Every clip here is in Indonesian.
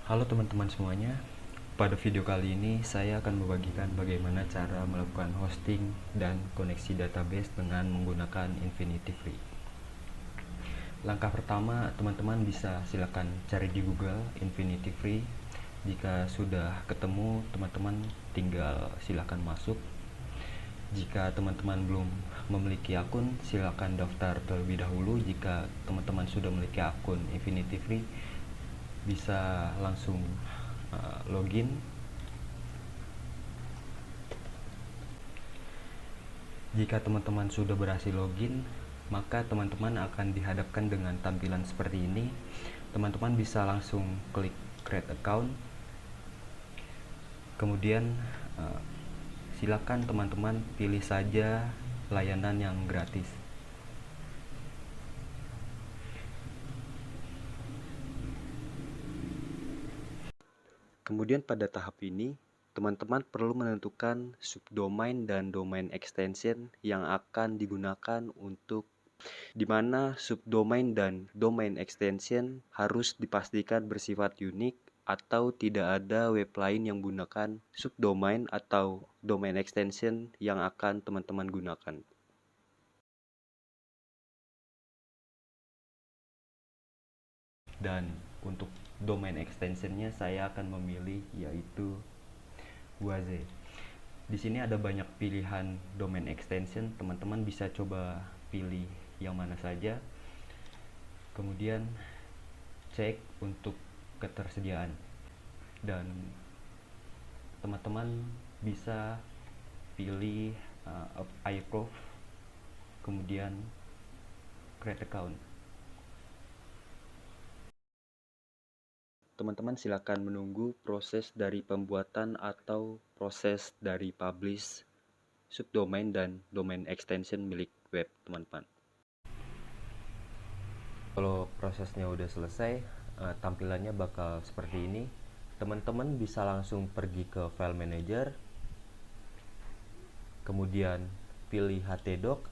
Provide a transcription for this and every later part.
Halo teman-teman semuanya, pada video kali ini saya akan membagikan bagaimana cara melakukan hosting dan koneksi database dengan menggunakan Infinity Free. Langkah pertama, teman-teman bisa silakan cari di Google Infinity Free. Jika sudah ketemu, teman-teman tinggal silakan masuk. Jika teman-teman belum memiliki akun, silakan daftar terlebih dahulu. Jika teman-teman sudah memiliki akun Infinity Free, bisa langsung login. Jika teman-teman sudah berhasil login, maka teman-teman akan dihadapkan dengan tampilan seperti ini. Teman-teman bisa langsung klik create account. Kemudian silakan teman-teman pilih saja layanan yang gratis. Kemudian pada tahap ini, teman-teman perlu menentukan subdomain dan domain extension yang akan digunakan untuk di mana subdomain dan domain extension harus dipastikan bersifat unik atau tidak ada web lain yang menggunakan subdomain atau domain extension yang akan teman-teman gunakan. Dan untuk domain extensionnya saya akan memilih yaitu Waze. Di sini ada banyak pilihan domain extension, teman-teman bisa coba pilih yang mana saja. Kemudian cek untuk ketersediaan dan teman-teman bisa pilih iProof, kemudian create account. Teman-teman silakan menunggu proses dari pembuatan atau proses dari publish subdomain dan domain extension milik web teman-teman. Kalau prosesnya udah selesai, tampilannya bakal seperti ini. Teman-teman bisa langsung pergi ke file manager, kemudian pilih htdoc.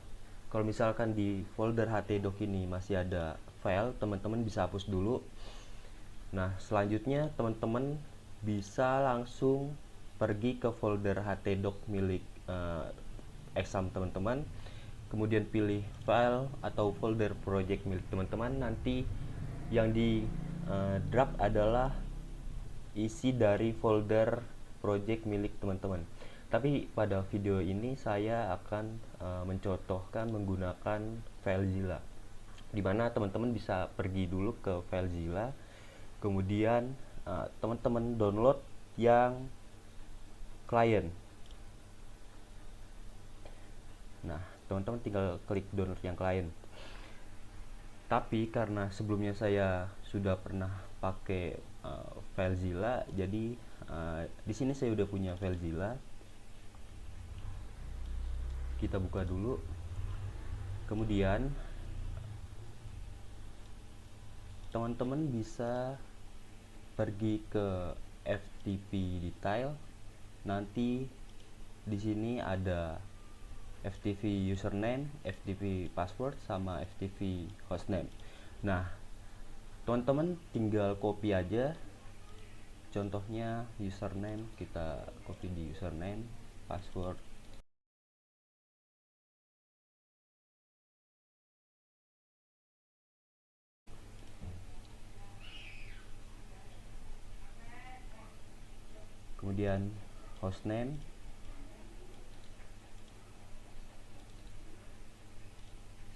Kalau misalkan di folder htdoc ini masih ada file, teman-teman bisa hapus dulu. Nah, selanjutnya teman-teman bisa langsung pergi ke folder htdoc milik exam teman-teman, kemudian pilih file atau folder project milik teman-teman. Nanti yang di drag adalah isi dari folder project milik teman-teman. Tapi pada video ini saya akan mencontohkan menggunakan FileZilla, dimana teman-teman bisa pergi dulu ke FileZilla, kemudian teman-teman download yang klien. Nah, teman-teman tinggal klik download yang klien. Tapi karena sebelumnya saya sudah pernah pakai FileZilla, jadi di sini saya udah punya FileZilla. Kita buka dulu. Kemudian teman-teman bisa pergi ke FTP detail. Nanti di sini ada FTP username, FTP password, sama FTP hostname. Nah, teman-teman tinggal copy aja. Contohnya username, kita copy di username, password. Kemudian hostname,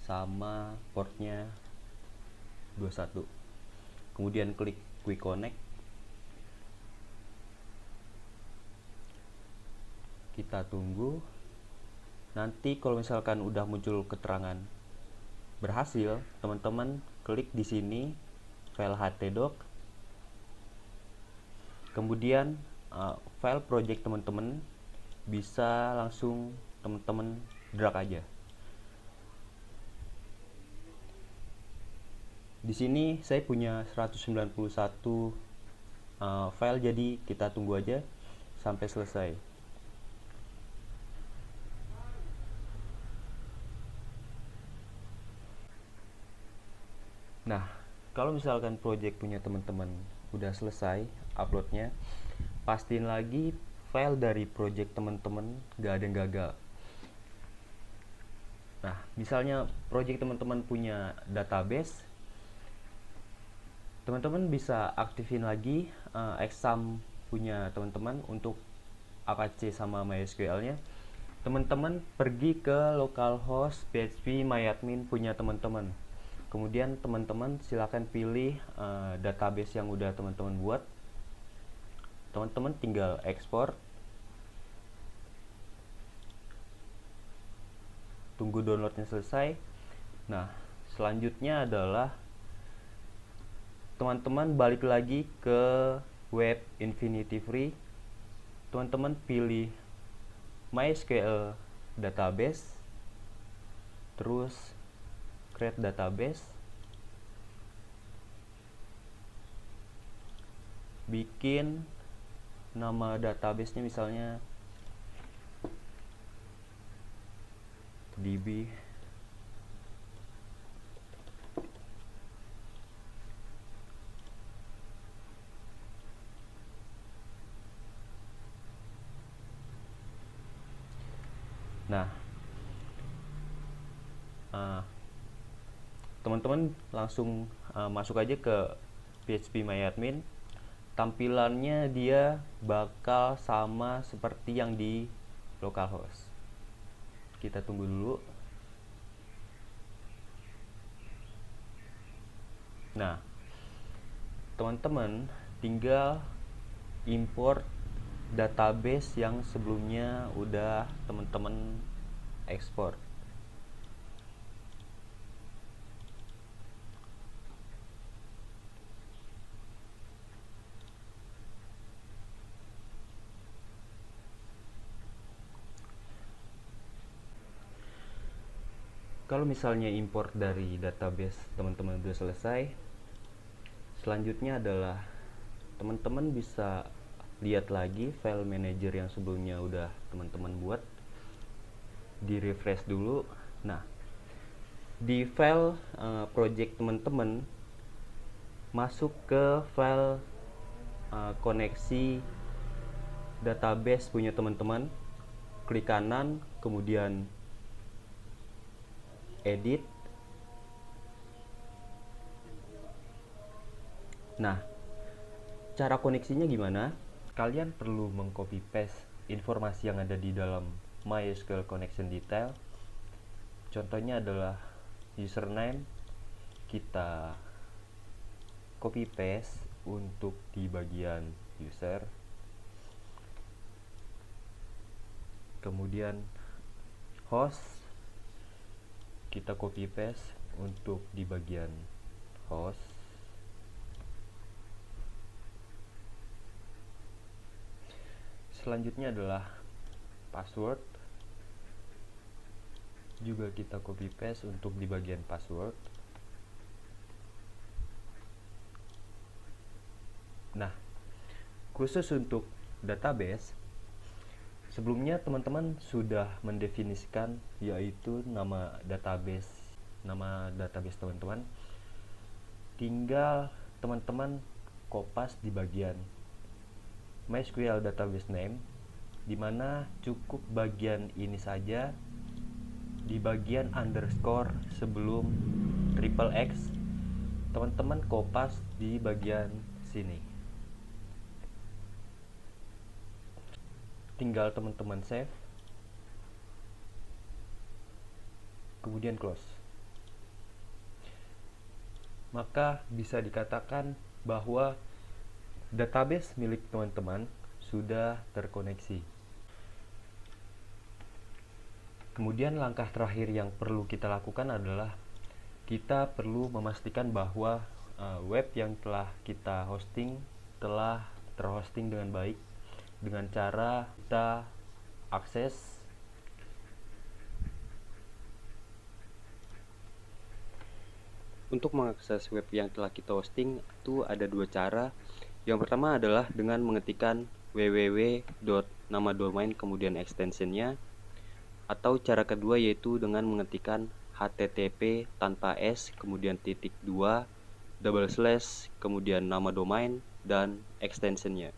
sama portnya 21. Kemudian klik quick connect. Kita tunggu. Nanti kalau misalkan udah muncul keterangan berhasil, teman-teman klik di sini file htdoc. Kemudian file project teman-teman bisa langsung teman-teman drag aja. Di sini saya punya 191 file, jadi kita tunggu aja sampai selesai. Nah, Kalau misalkan project punya teman-teman udah selesai uploadnya, pastiin lagi file dari project teman-teman gak ada yang gagal. Nah, misalnya project teman-teman punya database, teman-teman bisa aktifin lagi exam punya teman-teman untuk Apache sama MySQL-nya. Teman-teman pergi ke localhost PHP MyAdmin punya teman-teman. Kemudian teman-teman silakan pilih database yang udah teman-teman buat. Teman-teman tinggal ekspor. Tunggu downloadnya selesai. Nah, selanjutnya adalah teman-teman balik lagi ke web Infinity Free. Teman-teman pilih MySQL database, terus create database, bikin nama databasenya misalnya DB. Nah, teman-teman langsung masuk aja ke PHP MyAdmin. Tampilannya dia bakal sama seperti yang di localhost. Kita tunggu dulu. Nah, teman-teman tinggal import database yang sebelumnya udah teman-teman ekspor. Kalau misalnya import dari database teman-teman udah selesai, selanjutnya adalah teman-teman bisa lihat lagi file manager yang sebelumnya udah teman-teman buat, di refresh dulu. Nah, di file project teman-teman masuk ke file koneksi database punya teman-teman, klik kanan, kemudian edit. Nah, cara koneksinya gimana? Kalian perlu mengcopy paste informasi yang ada di dalam MySQL connection detail. Contohnya adalah username, kita copy paste untuk di bagian user. Kemudian host, kita copy paste untuk di bagian host. Selanjutnya adalah password, juga kita copy paste untuk di bagian password. Nah, khusus untuk database, sebelumnya teman-teman sudah mendefinisikan yaitu nama database teman-teman. Tinggal teman-teman kopas di bagian MySQL database name, dimana cukup bagian ini saja. Di bagian underscore sebelum triple X, teman-teman kopas di bagian sini. Tinggal teman-teman save, kemudian close. Maka bisa dikatakan bahwa database milik teman-teman sudah terkoneksi. Kemudian langkah terakhir yang perlu kita lakukan adalah kita perlu memastikan bahwa web yang telah kita hosting telah terhosting dengan baik, dengan cara kita akses untuk mengakses web yang telah kita hosting. Itu ada dua cara. Yang pertama adalah dengan mengetikkan www.nama domain kemudian extensionnya, atau cara kedua yaitu dengan mengetikkan http tanpa s kemudian .2 double slash, kemudian nama domain dan extensionnya.